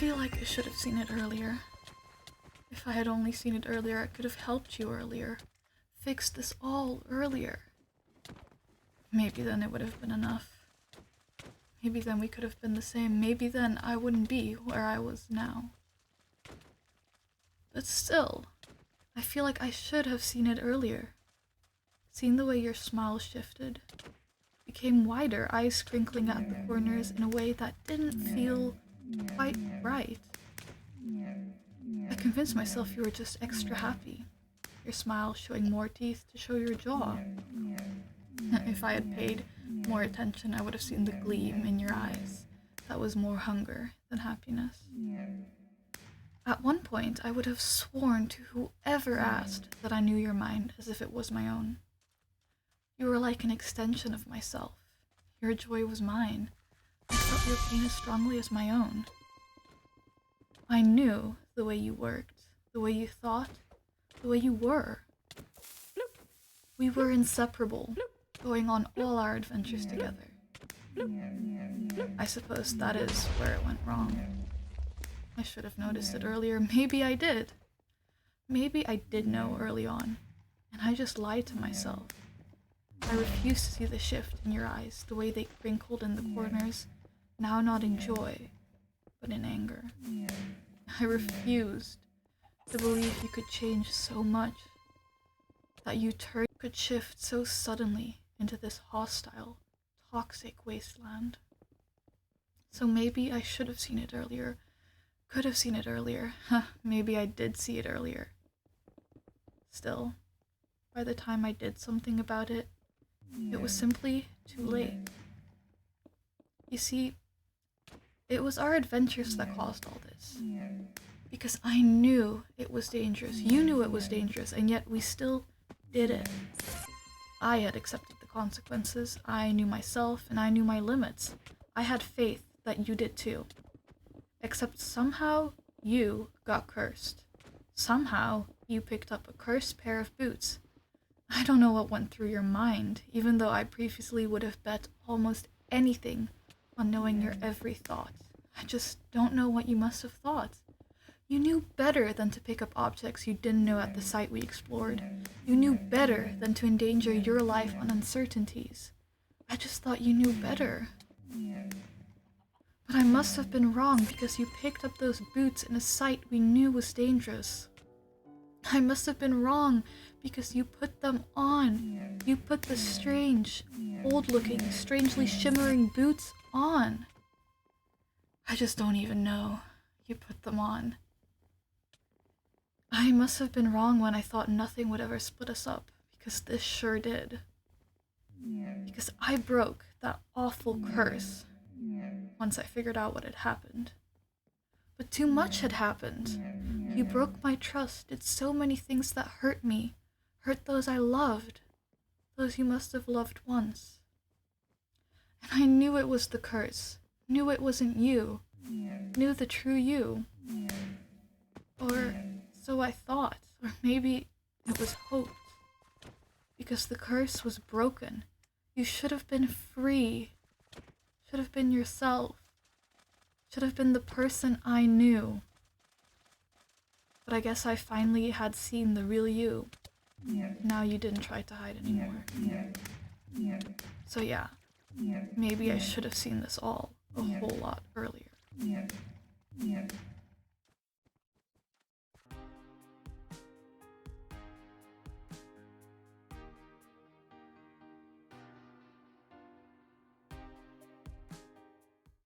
feel like I should have seen it earlier. If I had only seen it earlier, I could have helped you earlier. Fixed this all earlier. Maybe then it would have been enough. Maybe then we could have been the same. Maybe then I wouldn't be where I was now. But still, I feel like I should have seen it earlier. Seen the way your smile shifted. Became wider, eyes crinkling at the corners in a way that didn't feel quite right. I convinced myself you were just extra happy. Your smile showing more teeth to show your jaw. If I had paid more attention, I would have seen the gleam in your eyes. That was more hunger than happiness. At one point, I would have sworn to whoever asked that I knew your mind as if it was my own. You were like an extension of myself. Your joy was mine. I felt your pain as strongly as my own. I knew the way you worked, the way you thought, the way you were. We were inseparable, going on all our adventures together. I suppose that is where it went wrong. I should have noticed it earlier. Maybe I did. Maybe I did know early on, and I just lied to myself. I refused to see the shift in your eyes, the way they crinkled in the corners, now not in joy, but in anger. I refused to believe you could change so much, that you could shift so suddenly into this hostile, toxic wasteland. So maybe I should have seen it earlier, could have seen it earlier. Maybe I did see it earlier. Still, by the time I did something about it, it was simply too late. You see, it was our adventures that caused all this. Because I knew it was dangerous. You knew it was dangerous, and yet we still did it. I had accepted the consequences. I knew myself, and I knew my limits. I had faith that you did too. Except somehow you got cursed. Somehow you picked up a cursed pair of boots. I don't know what went through your mind, even though I previously would have bet almost anything on knowing your every thought. I just don't know what you must have thought. You knew better than to pick up objects you didn't know at the site we explored. You knew better than to endanger your life on uncertainties. I just thought you knew better. But I must have been wrong because you picked up those boots in a site we knew was dangerous. I must have been wrong because you put them on. You put the strange, old-looking, strangely shimmering boots on. I just don't even know. You put them on. I must have been wrong when I thought nothing would ever split us up, because this sure did. Because I broke that awful curse once I figured out what had happened. But too much had happened. You broke my trust, did so many things that hurt me, hurt those I loved, those you must have loved once. And I knew it was the curse, knew it wasn't you, knew the true you. Or so I thought, or maybe it was hoped. Because the curse was broken. You should have been free. Should have been yourself. Should have been the person I knew. But I guess I finally had seen the real you. Now you didn't try to hide anymore. So yeah, maybe I should have seen this all a whole lot earlier.